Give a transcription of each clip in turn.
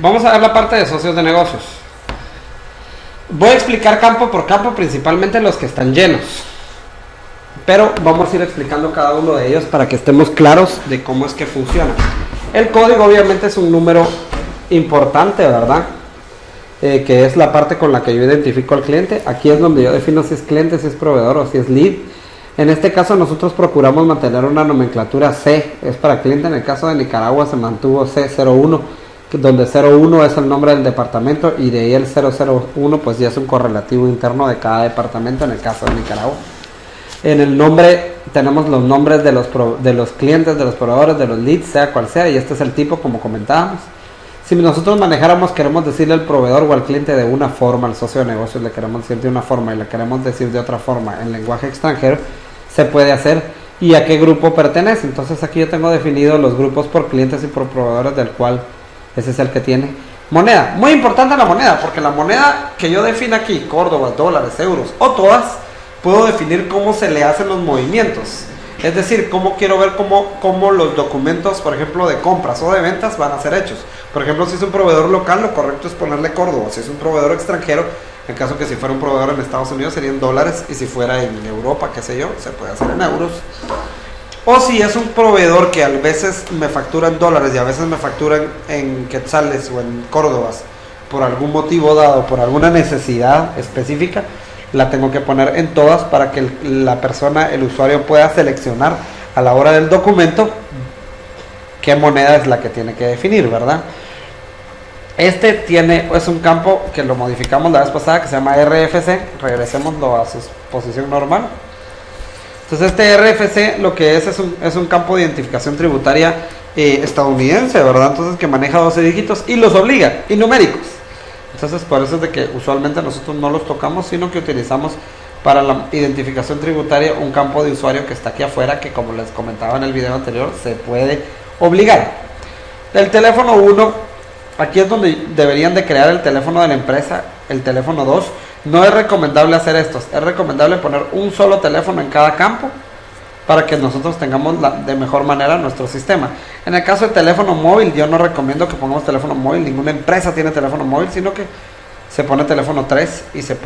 Vamos a ver la parte de socios de negocios. Voy a explicar campo por campo, principalmente los que están llenos. Pero vamos a ir explicando cada uno de ellos para que estemos claros de cómo es que funciona. El código obviamente es un número importante, ¿verdad? Que es la parte con la que yo identifico al cliente. Aquí es donde yo defino si es cliente, si es proveedor o si es lead. En este caso nosotros procuramos mantener una nomenclatura C, es para cliente. En el caso de Nicaragua se mantuvo C01, donde 01 es el nombre del departamento y de ahí el 001 pues ya es un correlativo interno de cada departamento en el caso de Nicaragua. En el nombre tenemos los nombres de los clientes, de los proveedores, de los leads, sea cual sea, y este es el tipo como comentábamos. Si nosotros manejáramos, queremos decirle al proveedor o al cliente de una forma, al socio de negocios le queremos decir de una forma y le queremos decir de otra forma en lenguaje extranjero, se puede hacer. ¿Y a qué grupo pertenece? Entonces aquí yo tengo definido los grupos por clientes y por proveedores, del cual ese es el que tiene moneda. Muy importante la moneda, porque la moneda que yo defino aquí, Córdoba, dólares, euros o todas, puedo definir cómo se le hacen los movimientos. Es decir, cómo quiero ver cómo los documentos, por ejemplo, de compras o de ventas van a ser hechos. Por ejemplo, si es un proveedor local, lo correcto es ponerle Córdoba. Si es un proveedor extranjero, en caso que si fuera un proveedor en Estados Unidos serían dólares, y si fuera en Europa, qué sé yo, se puede hacer en euros. O si es un proveedor que a veces me factura en dólares y a veces me factura en quetzales o en córdobas, por algún motivo dado, por alguna necesidad específica, la tengo que poner en todas para que la persona, el usuario, pueda seleccionar a la hora del documento qué moneda es la que tiene que definir, ¿verdad? Este es un campo que lo modificamos la vez pasada, que se llama RFC. Regresémoslo a su posición normal. Entonces este RFC lo que es un campo de identificación tributaria estadounidense, ¿verdad? Entonces, que maneja 12 dígitos y los obliga, y numéricos. Entonces por eso es de que usualmente nosotros no los tocamos, sino que utilizamos para la identificación tributaria un campo de usuario que está aquí afuera, que como les comentaba en el video anterior, se puede obligar. El teléfono 1, aquí es donde deberían de crear el teléfono de la empresa. El teléfono 2, no es recomendable hacer estos, es recomendable poner un solo teléfono en cada campo para que nosotros tengamos de mejor manera nuestro sistema. En el caso del teléfono móvil, yo no recomiendo que pongamos teléfono móvil, ninguna empresa tiene teléfono móvil, sino que se pone teléfono 3 y se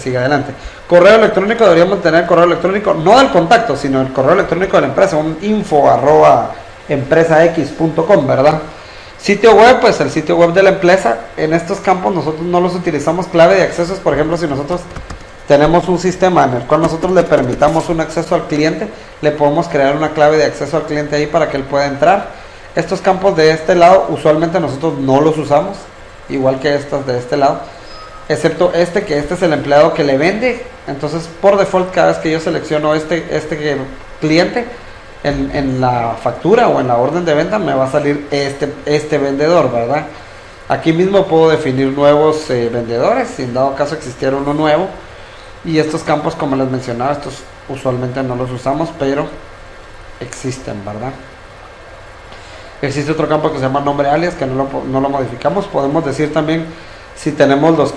sigue adelante. Correo electrónico, deberíamos tener el correo electrónico, no del contacto, sino el correo electrónico de la empresa, un info@empresax.com, ¿verdad? Sitio web, pues el sitio web de la empresa. En estos campos nosotros no los utilizamos. Clave de accesos, por ejemplo, si nosotros tenemos un sistema en el cual nosotros le permitamos un acceso al cliente, le podemos crear una clave de acceso al cliente ahí para que él pueda entrar. Estos campos de este lado usualmente nosotros no los usamos, igual que estos de este lado, excepto que este es el empleado que le vende. Entonces por default, cada vez que yo selecciono este cliente en la factura o en la orden de venta, me va a salir este vendedor, ¿verdad? Aquí mismo puedo definir nuevos vendedores, si en dado caso existiera uno nuevo. Y estos campos, como les mencionaba, estos usualmente no los usamos, pero existen, ¿verdad? Existe otro campo que se llama nombre alias, que no lo modificamos. Podemos decir también si tenemos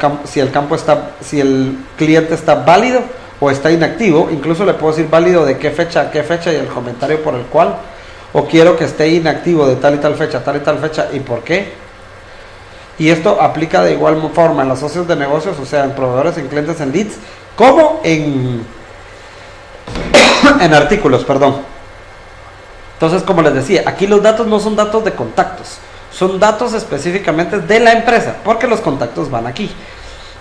si el cliente está válido o está inactivo. Incluso le puedo decir válido de qué fecha a qué fecha y el comentario por el cual, o quiero que esté inactivo de tal y tal fecha y por qué. Y esto aplica de igual forma en los socios de negocios, o sea, en proveedores, en clientes, en leads, como en artículos, perdón. Entonces, como les decía, aquí los datos no son datos de contactos, son datos específicamente de la empresa, porque los contactos van aquí.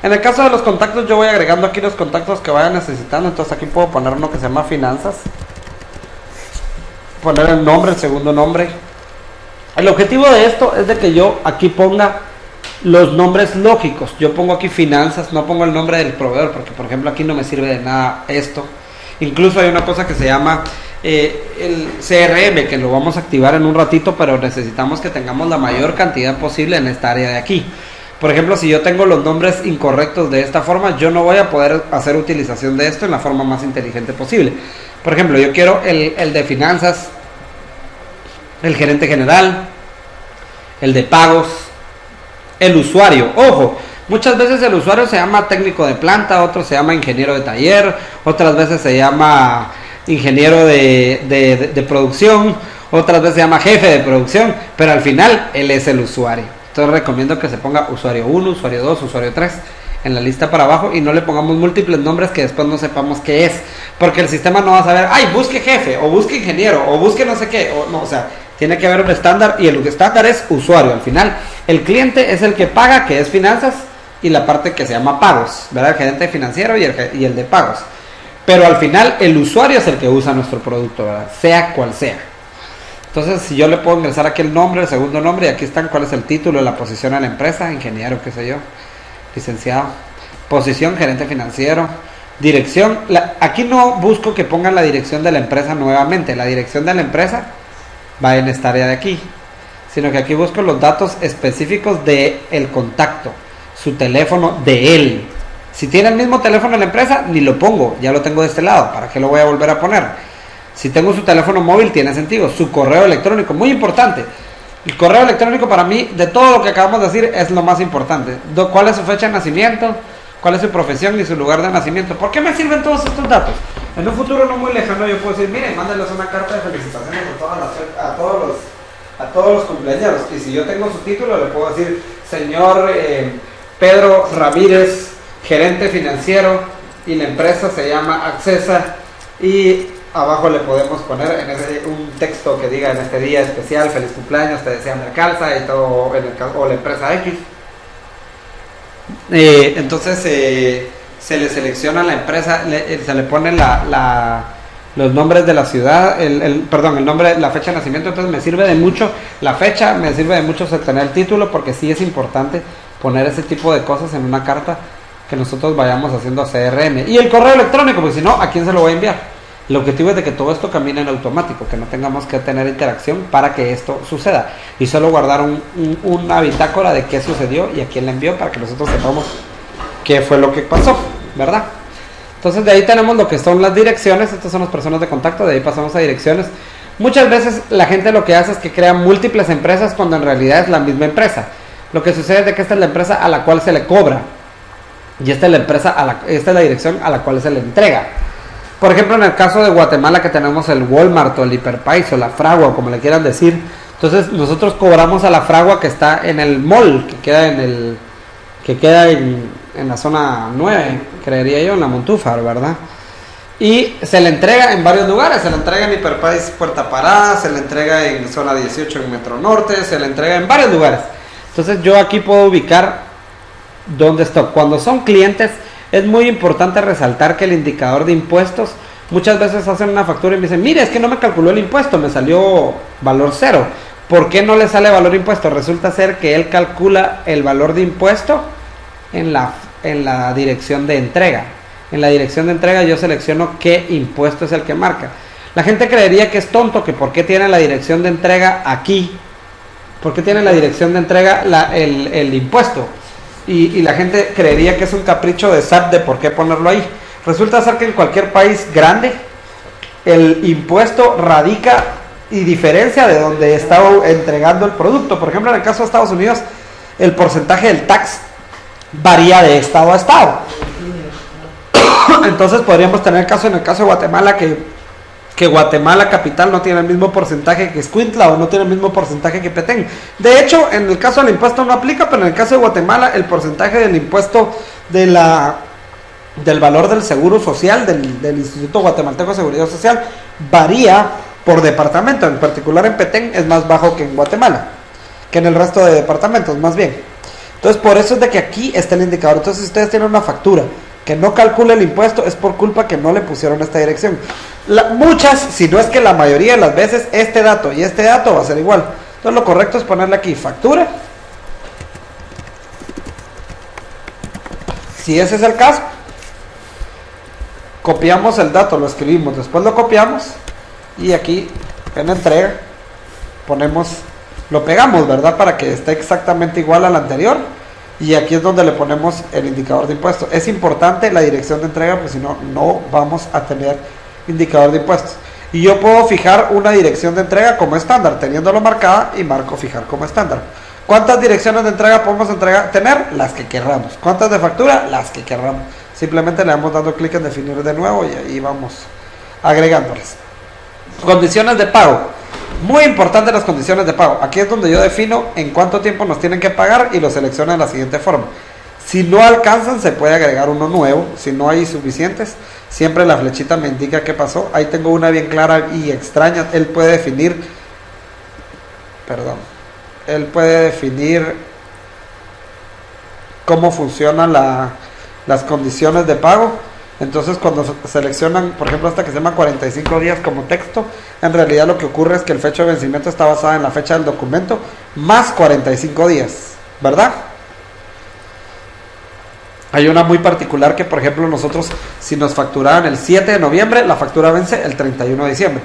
En el caso de los contactos, yo voy agregando aquí los contactos que vaya necesitando. Entonces aquí puedo poner uno que se llama finanzas, poner el nombre, el segundo nombre. El objetivo de esto es de que yo aquí ponga los nombres lógicos. Yo pongo aquí finanzas, no pongo el nombre del proveedor, porque por ejemplo aquí no me sirve de nada esto. Incluso hay una cosa que se llama el CRM, que lo vamos a activar en un ratito, pero necesitamos que tengamos la mayor cantidad posible en esta área de aquí. Por ejemplo, si yo tengo los nombres incorrectos de esta forma, yo no voy a poder hacer utilización de esto en la forma más inteligente posible. Por ejemplo, yo quiero el de finanzas, el gerente general, el de pagos, el usuario. Ojo, muchas veces el usuario se llama técnico de planta, otros se llama ingeniero de taller, otras veces se llama ingeniero de producción, otras veces se llama jefe de producción, pero al final él es el usuario. Entonces recomiendo que se ponga usuario 1, usuario 2, usuario 3 en la lista para abajo y no le pongamos múltiples nombres que después no sepamos qué es, porque el sistema no va a saber, ay, busque jefe, o busque ingeniero, o busque no sé qué, o no, o sea, tiene que haber un estándar y el estándar es usuario. Al final, el cliente es el que paga, que es finanzas, y la parte que se llama pagos, ¿verdad? El gerente financiero y el de pagos. Pero al final, el usuario es el que usa nuestro producto, ¿verdad? Sea cual sea. Entonces, si yo le puedo ingresar aquí el nombre, el segundo nombre, y aquí están cuál es el título, la posición de la empresa, ingeniero, qué sé yo, licenciado, posición, gerente financiero, dirección. Aquí no busco que pongan la dirección de la empresa nuevamente, la dirección de la empresa va en esta área de aquí, sino que aquí busco los datos específicos de el contacto, su teléfono de él. Si tiene el mismo teléfono de la empresa, ni lo pongo, ya lo tengo de este lado, ¿para qué lo voy a volver a poner? Si tengo su teléfono móvil, tiene sentido. Su correo electrónico, muy importante. El correo electrónico para mí, de todo lo que acabamos de decir, es lo más importante. ¿Cuál es su fecha de nacimiento? ¿Cuál es su profesión y su lugar de nacimiento? ¿Por qué me sirven todos estos datos? En un futuro no muy lejano yo puedo decir, miren, mándenles una carta de felicitaciones a todos los cumpleaños. Y si yo tengo su título, le puedo decir, señor Pedro Ramírez, gerente financiero, y la empresa se llama Accesa, y abajo le podemos poner un texto que diga en este día especial, feliz cumpleaños, te desean la calza y todo, o la empresa X. Entonces se le selecciona la empresa, se le pone los nombres de la ciudad, el nombre, la fecha de nacimiento. Entonces me sirve de mucho la fecha, me sirve de mucho tener el título, porque sí es importante poner ese tipo de cosas en una carta que nosotros vayamos haciendo a CRM. Y el correo electrónico, porque si no, ¿a quién se lo voy a enviar? El objetivo es de que todo esto camine en automático, que no tengamos que tener interacción para que esto suceda, y solo guardar una bitácora de qué sucedió y a quién le envió, para que nosotros sepamos qué fue lo que pasó, ¿verdad? Entonces de ahí tenemos lo que son las direcciones. Estas son las personas de contacto, de ahí pasamos a direcciones. Muchas veces la gente lo que hace es que crea múltiples empresas cuando en realidad es la misma empresa. Lo que sucede es de que esta es la empresa a la cual se le cobra, y esta es la dirección a la cual se le entrega. Por ejemplo, en el caso de Guatemala, que tenemos el Walmart o el Hiperpais o la Fragua, como le quieran decir, entonces nosotros cobramos a la Fragua que está en el mall, que queda en la zona 9, creería yo, en la Montúfar, ¿verdad? Y se le entrega en varios lugares. Se le entrega en Hiperpais Puerta Parada, se le entrega en zona 18 en Metro Norte, se le entrega en varios lugares. Entonces yo aquí puedo ubicar dónde está. Cuando son clientes, es muy importante resaltar que el indicador de impuestos, muchas veces hacen una factura y me dicen, mire, es que no me calculó el impuesto, me salió valor cero. ¿Por qué no le sale valor de impuesto? Resulta ser que él calcula el valor de impuesto en la dirección de entrega. En la dirección de entrega yo selecciono qué impuesto es el que marca. La gente creería que es tonto, que por qué tiene la dirección de entrega aquí, por qué tiene la dirección de entrega el impuesto. Y la gente creería que es un capricho de SAT de por qué ponerlo ahí. Resulta ser que en cualquier país grande el impuesto radica y diferencia de donde está entregando el producto. Por ejemplo, en el caso de Estados Unidos, el porcentaje del tax varía de estado a estado. Entonces podríamos tener el caso, en el caso de Guatemala, que Guatemala capital no tiene el mismo porcentaje que Escuintla, o no tiene el mismo porcentaje que Petén. De hecho, en el caso del impuesto no aplica, pero en el caso de Guatemala el porcentaje del impuesto del valor del seguro social del Instituto Guatemalteco de Seguridad Social varía por departamento. En particular en Petén es más bajo que en Guatemala, que en el resto de departamentos más bien. Entonces por eso es de que aquí está el indicador. Entonces si ustedes tienen una factura que no calcula el impuesto, es por culpa que no le pusieron esta dirección. Muchas, si no es que la mayoría de las veces, este dato y este dato va a ser igual. Entonces lo correcto es ponerle aquí factura. Si ese es el caso, copiamos el dato, lo escribimos, después lo copiamos y aquí en entrega lo pegamos, ¿verdad? Para que esté exactamente igual al anterior. Y aquí es donde le ponemos el indicador de impuestos. Es importante la dirección de entrega, porque si no, no vamos a tener indicador de impuestos. Y yo puedo fijar una dirección de entrega como estándar, teniéndolo marcada, y marco fijar como estándar. ¿Cuántas direcciones de entrega podemos tener? Las que querramos. ¿Cuántas de factura? Las que querramos. Simplemente le vamos dando clic en definir de nuevo y ahí vamos agregándolas. Condiciones de pago. Muy importante las condiciones de pago. Aquí es donde yo defino en cuánto tiempo nos tienen que pagar y lo selecciono de la siguiente forma. Si no alcanzan, se puede agregar uno nuevo. Si no hay suficientes, siempre la flechita me indica qué pasó. Ahí tengo una bien clara y extraña. Él puede definir cómo funcionan las condiciones de pago. Entonces cuando seleccionan, por ejemplo, esta que se llama 45 días como texto, en realidad lo que ocurre es que el fecha de vencimiento está basada en la fecha del documento más 45 días, ¿verdad? Hay una muy particular que, por ejemplo, nosotros, si nos facturaban el 7 de noviembre, la factura vence el 31 de diciembre.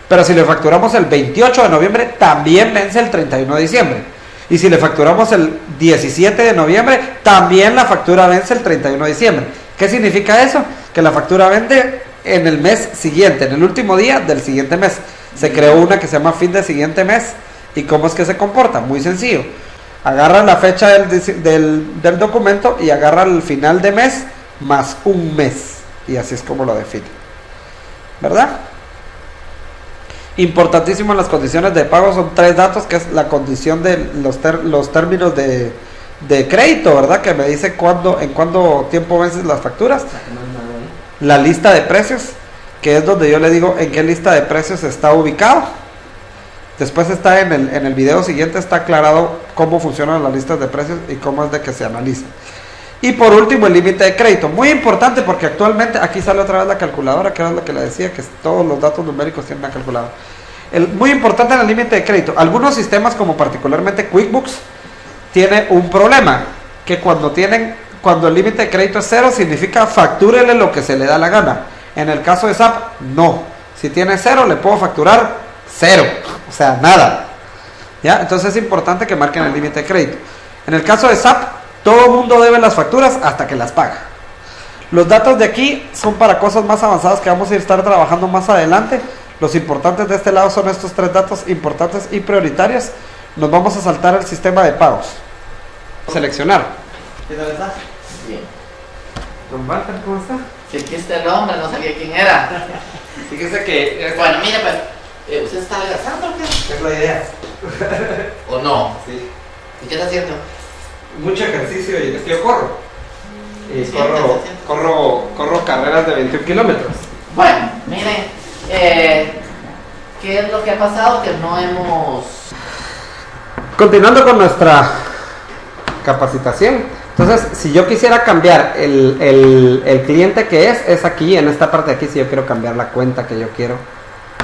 Pero si le facturamos el 28 de noviembre, también vence el 31 de diciembre. Y si le facturamos el 17 de noviembre, también la factura vence el 31 de diciembre. ¿Qué significa eso? Que la factura vende en el mes siguiente, en el último día del siguiente mes. Se creó una que se llama fin de siguiente mes. ¿Y cómo es que se comporta? Muy sencillo. Agarra la fecha del documento y agarra el final de mes más un mes. Y así es como lo define. ¿Verdad? Importantísimo en las condiciones de pago son 3 datos, que es la condición de los términos de crédito, ¿verdad? Que me dice en cuánto tiempo vencen las facturas. La lista de precios, que es donde yo le digo en qué lista de precios está ubicado. Después está en el video siguiente, está aclarado cómo funcionan las listas de precios y cómo es de que se analizan. Y por último, el límite de crédito. Muy importante porque actualmente, aquí sale otra vez la calculadora, que era lo que le decía, que todos los datos numéricos tienen una calculadora. Muy importante en el límite de crédito. Algunos sistemas, como particularmente QuickBooks, tiene un problema, que cuando el límite de crédito es 0, significa factúrele lo que se le da la gana. En el caso de SAP, no. Si tiene 0, le puedo facturar 0, o sea, nada. ¿Ya? Entonces es importante que marquen el límite de crédito. En el caso de SAP, todo el mundo debe las facturas hasta que las paga. Los datos de aquí son para cosas más avanzadas que vamos a estar trabajando más adelante. Los importantes de este lado son estos 3 datos importantes y prioritarios. Nos vamos a saltar el sistema de pagos. Seleccionar. ¿Qué tal está? Bien. Don Walter, ¿cómo está? Si aquí está el hombre, no sabía quién era. Fíjese que Bueno, mire pues, ¿usted está adelgazando o qué? es la idea. ¿O no? Sí. ¿Y qué está haciendo? Mucho ejercicio y es que yo corro. Y Sí, corro carreras de 21 kilómetros. Bueno, mire, ¿qué es lo que ha pasado? Que no hemos... Continuando con nuestra capacitación. Entonces, si yo quisiera cambiar el cliente que es aquí, en esta parte de aquí. Si yo quiero cambiar la cuenta que yo quiero,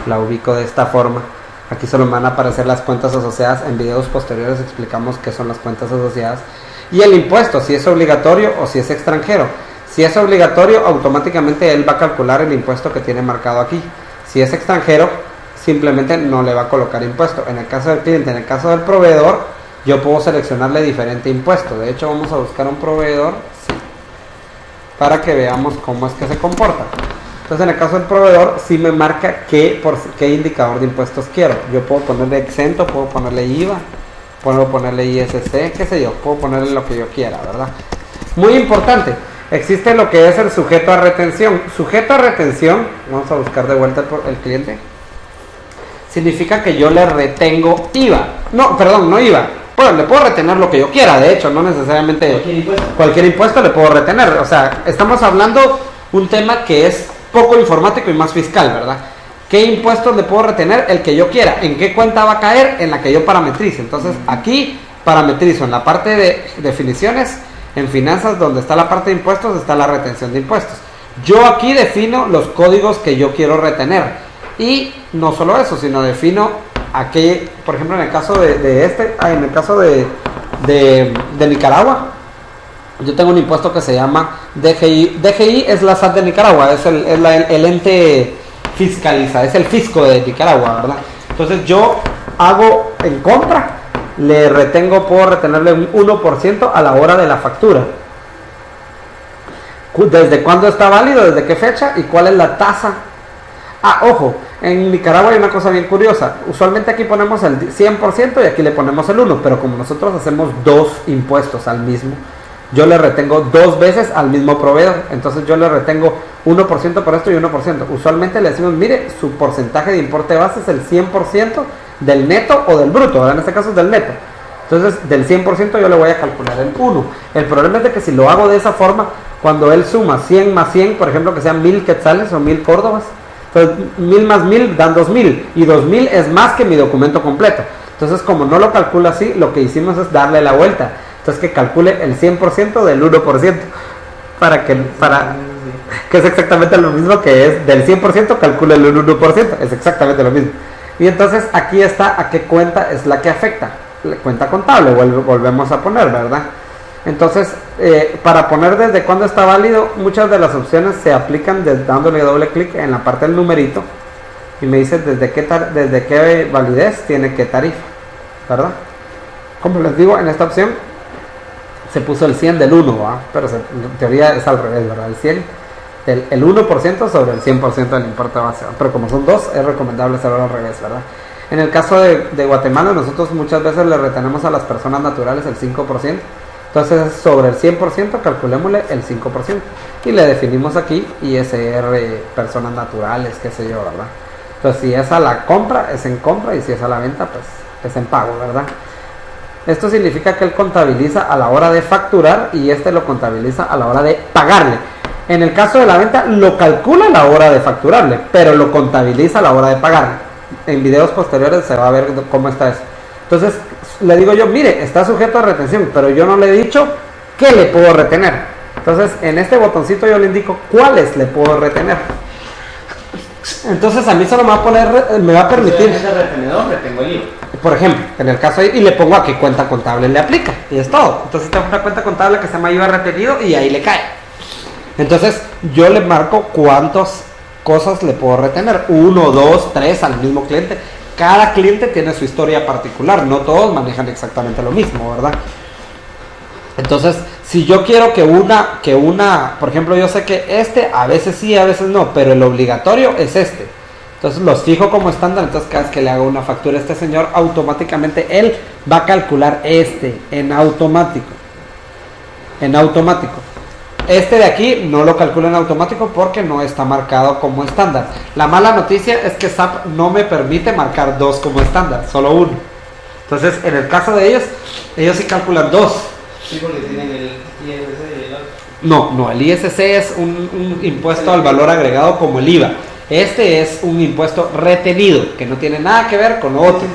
la ubico de esta forma. Aquí solo me van a aparecer las cuentas asociadas. En videos posteriores explicamos qué son las cuentas asociadas. Y el impuesto, si es obligatorio o si es extranjero. Si es obligatorio, automáticamente él va a calcular el impuesto que tiene marcado aquí. Si es extranjero, simplemente no le va a colocar impuesto. En el caso del cliente, en el caso del proveedor, yo puedo seleccionarle diferente impuesto. De hecho, vamos a buscar un proveedor, sí, para que veamos cómo es que se comporta. Entonces, en el caso del proveedor, sí me marca qué indicador de impuestos quiero. Yo puedo ponerle exento, puedo ponerle IVA, puedo ponerle ISC, qué sé yo, puedo ponerle lo que yo quiera, ¿verdad? Muy importante, existe lo que es el sujeto a retención. Sujeto a retención, vamos a buscar de vuelta el cliente, significa que yo le retengo IVA. No, perdón, no IVA. Bueno, le puedo retener lo que yo quiera, de hecho, no necesariamente cualquier impuesto le puedo retener. O sea, estamos hablando un tema que es poco informático y más fiscal, ¿verdad? ¿Qué impuestos le puedo retener? El que yo quiera. ¿En qué cuenta va a caer? En la que yo parametrice. Entonces, aquí parametrizo en la parte de definiciones, en finanzas, donde está la parte de impuestos, está la retención de impuestos. Yo aquí defino los códigos que yo quiero retener. Y no solo eso, sino defino aquí, por ejemplo, en el caso en el caso de Nicaragua, yo tengo un impuesto que se llama DGI. DGI es la SAT de Nicaragua, es el ente fiscaliza, es el fisco de Nicaragua, ¿verdad? Entonces yo hago en contra, puedo retenerle un 1% a la hora de la factura. ¿Desde cuándo está válido? ¿Desde qué fecha? ¿Y cuál es la tasa? Ah, ojo, en Nicaragua hay una cosa bien curiosa. Usualmente aquí ponemos el 100% y aquí le ponemos el 1%, pero como nosotros hacemos 2 impuestos al mismo, yo le retengo 2 veces al mismo proveedor. Entonces yo le retengo 1% por esto y 1%. Usualmente le decimos, mire, su porcentaje de importe base es el 100% del neto o del bruto, ¿verdad? En este caso es del neto. Entonces, del 100% yo le voy a calcular el 1. El problema es de que si lo hago de esa forma, cuando él suma 100 más 100, por ejemplo, que sean 1000 quetzales o 1000 córdobas, entonces 1000 más 1000 dan 2000, y 2000 es más que mi documento completo. Entonces, como no lo calcula así, lo que hicimos es darle la vuelta. Entonces, que calcule el 100% del 1%, que es exactamente lo mismo que es del 100%, calcule el 1%, es exactamente lo mismo. Y entonces, aquí está a qué cuenta es la que afecta. La cuenta contable, volvemos a poner, ¿verdad? Entonces, para poner desde cuándo está válido, muchas de las opciones se aplican dándole doble clic en la parte del numerito y me dice desde qué validez tiene qué tarifa, ¿verdad? Como les digo, en esta opción se puso el 100 del 1, ¿verdad? Pero en teoría es al revés, ¿verdad? El 100, el 1% sobre el 100% del importe base, ¿verdad? Pero como son dos, es recomendable hacerlo al revés, ¿verdad? En el caso de Guatemala, nosotros muchas veces le retenemos a las personas naturales el 5%. Entonces, sobre el 100%, calculémosle el 5%. Y le definimos aquí ISR, personas naturales, qué sé yo, ¿verdad? Entonces, si es a la compra, es en compra. Y si es a la venta, pues es en pago, ¿verdad? Esto significa que él contabiliza a la hora de facturar y este lo contabiliza a la hora de pagarle. En el caso de la venta, lo calcula a la hora de facturarle, pero lo contabiliza a la hora de pagarle. En videos posteriores se va a ver cómo está eso. Entonces le digo yo, mire, está sujeto a retención, pero yo no le he dicho qué le puedo retener. Entonces en este botoncito yo le indico cuáles le puedo retener. Entonces a mí solo me va a permitir, en ese retenedor retengo el IVA. por ejemplo, en el caso ahí, y le pongo a qué cuenta contable le aplica, y es todo. Entonces tengo una cuenta contable que se llama IVA retenido y ahí le cae. Entonces yo le marco cuántas cosas le puedo retener, 1, 2, 3 al mismo cliente. Cada cliente tiene su historia particular, no todos manejan exactamente lo mismo, ¿verdad? Entonces, si yo quiero que una, por ejemplo, yo sé que a veces sí, a veces no, pero el obligatorio es este. Entonces los fijo como estándar, entonces cada vez que le hago una factura a este señor, automáticamente él va a calcular en automático. En automático. Este de aquí no lo calcula en automático porque no está marcado como estándar. La mala noticia es que SAP no me permite marcar dos como estándar, solo uno. Entonces, en el caso de ellos sí calculan dos. Sí, porque tienen el ISC y el otro. No, el ISC es un impuesto al valor agregado como el IVA. Este es un impuesto retenido, que no tiene nada que ver con lo otro.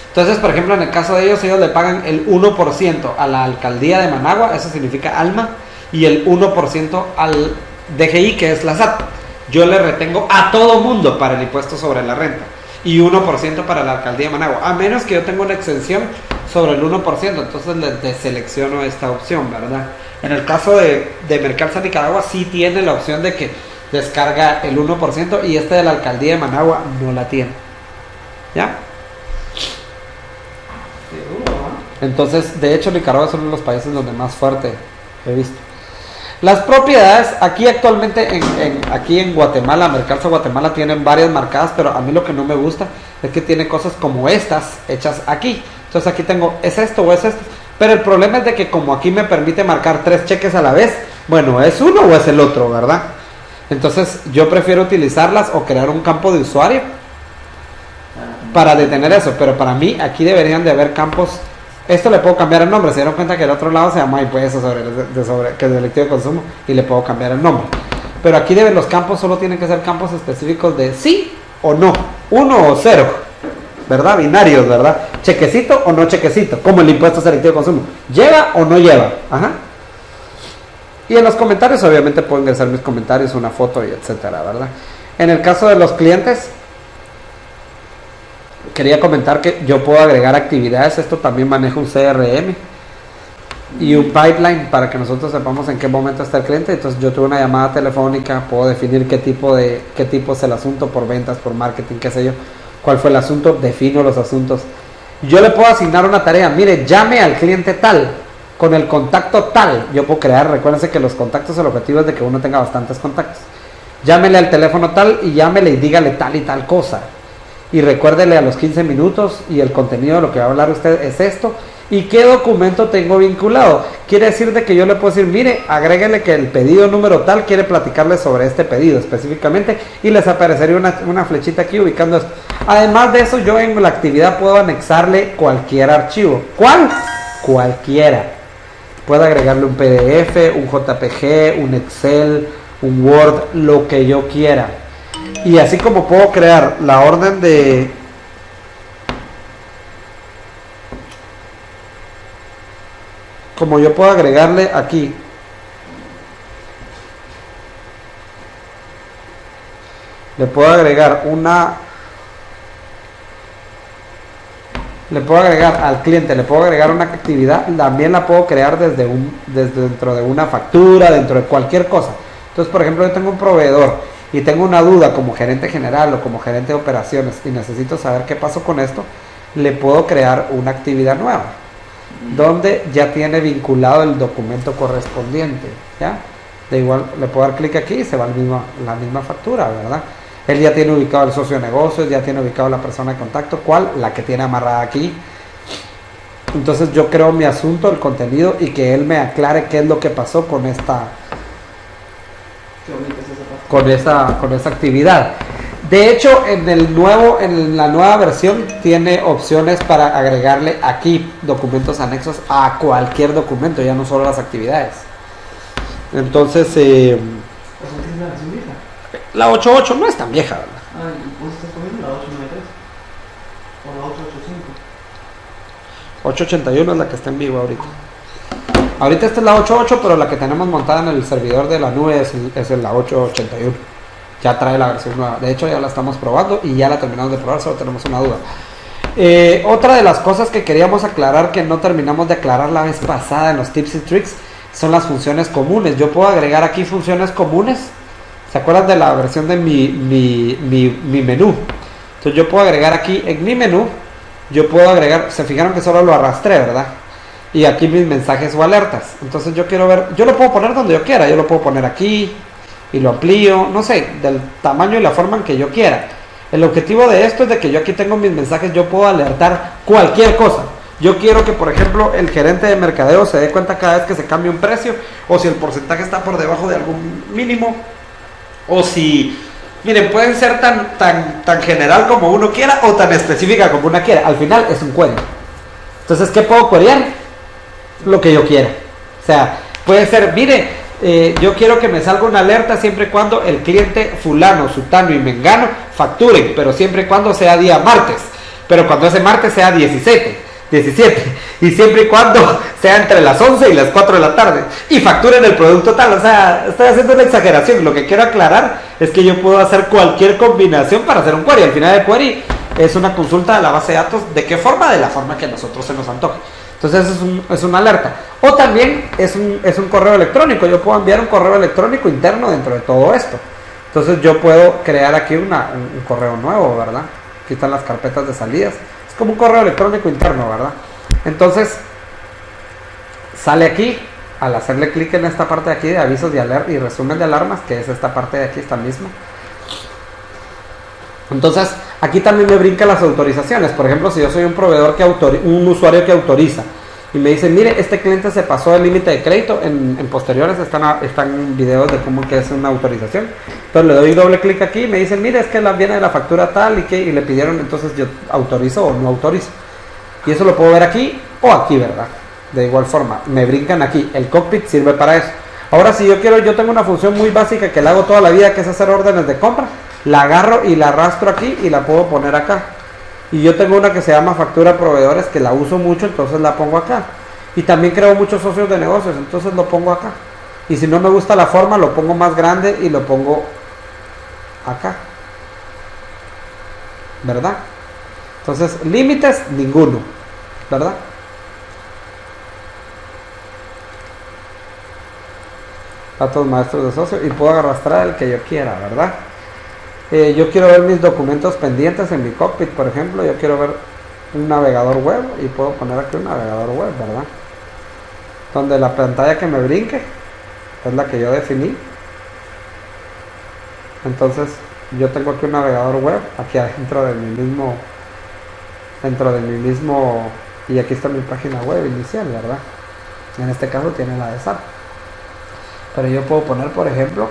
Entonces, por ejemplo, en el caso de ellos le pagan el 1% a la alcaldía de Managua, eso significa ALMA, y el 1% al DGI, que es la SAT. Yo le retengo a todo mundo para el impuesto sobre la renta y 1% para la alcaldía de Managua, a menos que yo tenga una exención sobre el 1%, entonces le deselecciono esta opción, ¿verdad? En el caso de Mercalza Nicaragua sí tiene la opción de que descarga el 1% y este de la alcaldía de Managua no la tiene, ¿ya? Entonces, de hecho, Nicaragua es uno de los países donde más fuerte he visto. Las propiedades, aquí actualmente aquí en Guatemala, Mercalzo Guatemala, tienen varias marcadas, pero a mí lo que no me gusta es que tiene cosas como estas hechas aquí. Entonces aquí tengo, ¿es esto o es esto? Pero el problema es de que como aquí me permite marcar 3 cheques a la vez, bueno, ¿es uno o es el otro, verdad? Entonces yo prefiero utilizarlas o crear un campo de usuario para detener eso, pero para mí aquí deberían de haber campos. Esto le puedo cambiar el nombre, se dieron cuenta que el otro lado se llama impuesto que es delictivo de consumo y le puedo cambiar el nombre. Pero aquí los campos solo tienen que ser campos específicos de sí o no, 1 o 0, ¿verdad? Binarios, ¿verdad? Chequecito o no chequecito, como el impuesto selectivo de consumo, ¿lleva o no lleva? Ajá. Y en los comentarios obviamente pueden ingresar mis comentarios, una foto y etcétera, ¿verdad? En el caso de los clientes, quería comentar que yo puedo agregar actividades. Esto también maneja un CRM y un pipeline para que nosotros sepamos en qué momento está el cliente. Entonces yo tuve una llamada telefónica, puedo definir qué tipo es el asunto, por ventas, por marketing, qué sé yo, cuál fue el asunto, defino los asuntos. Yo le puedo asignar una tarea, mire, llame al cliente tal, con el contacto tal. Yo puedo crear, recuérdense que los contactos, el objetivo es de que uno tenga bastantes contactos. Llámele al teléfono tal y llámele y dígale tal y tal cosa. Y recuérdele a los 15 minutos y el contenido de lo que va a hablar usted es esto. ¿Y qué documento tengo vinculado? Quiere decir de que yo le puedo decir, mire, agréguele que el pedido número tal quiere platicarle sobre este pedido específicamente y les aparecería una flechita aquí ubicando esto. Además de eso, yo en la actividad puedo anexarle cualquier archivo. ¿Cuál? Cualquiera. Puedo agregarle un PDF, un JPG, un Excel, un Word, lo que yo quiera. Y así como puedo crear la orden de... Como yo puedo agregarle aquí. Le puedo agregar una... Le puedo agregar al cliente, le puedo agregar una actividad, también la puedo crear desde dentro de una factura, dentro de cualquier cosa. Entonces, por ejemplo, yo tengo un proveedor y tengo una duda como gerente general o como gerente de operaciones y necesito saber qué pasó con esto, le puedo crear una actividad nueva, donde ya tiene vinculado el documento correspondiente, ¿ya? De igual, le puedo dar clic aquí y se va la misma factura, ¿verdad? Él ya tiene ubicado el socio de negocios, ya tiene ubicado la persona de contacto, ¿cuál? La que tiene amarrada aquí. Entonces yo creo mi asunto, el contenido, y que él me aclare qué es lo que pasó con esta con esa actividad. De hecho, en la nueva versión tiene opciones para agregarle aquí documentos anexos a cualquier documento, ya no solo las actividades. Entonces, la 8.8 no es tan vieja, ¿verdad? Ah, ¿y vos estás comiendo la 893? ¿O la 885? 881 es la que está en vivo ahorita. Ahorita esta es la 8.8, pero la que tenemos montada en el servidor de la nube es la 8.81. Ya trae la versión nueva. De hecho, ya la estamos probando y ya la terminamos de probar, solo tenemos una duda. Otra de las cosas que queríamos aclarar, que no terminamos de aclarar la vez pasada en los tips y tricks, son las funciones comunes. Yo puedo agregar aquí funciones comunes. ¿Se acuerdan de la versión de mi menú? Entonces yo puedo agregar aquí en mi menú, yo puedo agregar, se fijaron que solo lo arrastré, ¿verdad? Y aquí mis mensajes o alertas. Entonces yo quiero ver, yo lo puedo poner donde yo quiera, yo lo puedo poner aquí y lo amplío, no sé, del tamaño y la forma en que yo quiera. El objetivo de esto es de que yo aquí tengo mis mensajes, yo puedo alertar cualquier cosa. Yo quiero que, por ejemplo, el gerente de mercadeo se dé cuenta cada vez que se cambia un precio, o si el porcentaje está por debajo de algún mínimo, o si, miren, pueden ser tan general como uno quiera o tan específica como una quiera. Al final es un query. Entonces, ¿qué puedo queryar? Lo que yo quiera. O sea, puede ser, mire, yo quiero que me salga una alerta siempre y cuando el cliente fulano, sutano y mengano facturen, pero siempre y cuando sea día martes. Pero cuando ese martes sea 17 y siempre y cuando sea entre las 11 y las 4 de la tarde y facturen el producto tal. O sea, estoy haciendo una exageración. Lo que quiero aclarar es que yo puedo hacer cualquier combinación para hacer un query. Al final el query es una consulta de la base de datos. ¿De qué forma? De la forma que a nosotros se nos antoje. Entonces es una alerta. O también es un correo electrónico. Yo puedo enviar un correo electrónico interno dentro de todo esto. Entonces yo puedo crear aquí un correo nuevo, ¿verdad? Aquí están las carpetas de salidas. Es como un correo electrónico interno, ¿verdad? Entonces sale aquí, al hacerle clic en esta parte de aquí de avisos de alerta y resumen de alarmas, que es esta parte de aquí, esta misma. Entonces aquí también me brincan las autorizaciones. Por ejemplo, si yo soy un proveedor un usuario que autoriza y me dice, mire, este cliente se pasó el límite de crédito, en posteriores están videos de cómo que es una autorización. Entonces le doy doble clic aquí y me dicen, mire, es que viene de la factura tal y le pidieron, entonces yo autorizo o no autorizo. Y eso lo puedo ver aquí o aquí, ¿verdad? De igual forma, me brincan aquí. El cockpit sirve para eso. Ahora, si yo tengo una función muy básica que la hago toda la vida, que es hacer órdenes de compra, la agarro y la arrastro aquí y la puedo poner acá. Y yo tengo una que se llama factura a proveedores, que la uso mucho, entonces la pongo acá. Y también creo muchos socios de negocios, entonces lo pongo acá. Y si no me gusta la forma, lo pongo más grande y lo pongo acá, ¿verdad? Entonces, límites, ninguno, ¿verdad? Datos maestros de socio, y puedo arrastrar el que yo quiera, ¿verdad? Yo quiero ver mis documentos pendientes en mi cockpit, por ejemplo. Yo quiero ver un navegador web y puedo poner aquí un navegador web, ¿verdad? Donde la pantalla que me brinque es la que yo definí. Entonces yo tengo aquí un navegador web aquí adentro de mi mismo, y aquí está mi página web inicial, ¿verdad? En este caso tiene la de SAP, pero yo puedo poner, por ejemplo,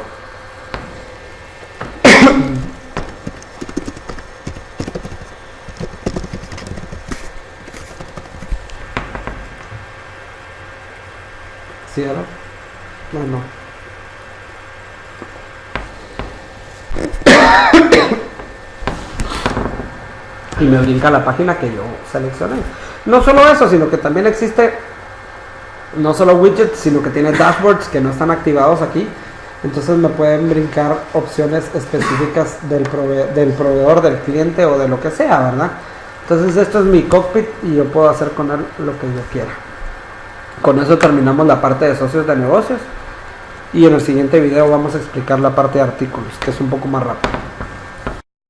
¿Sí, ahora? No, no. Y me brinca la página que yo seleccioné. No solo eso, sino que también existe no solo widgets, sino que tiene dashboards que no están activados aquí. Entonces me pueden brincar opciones específicas del proveedor, del cliente o de lo que sea, ¿verdad? Entonces esto es mi cockpit y yo puedo hacer con él lo que yo quiera. Con eso terminamos la parte de socios de negocios y en el siguiente video vamos a explicar la parte de artículos, que es un poco más rápido.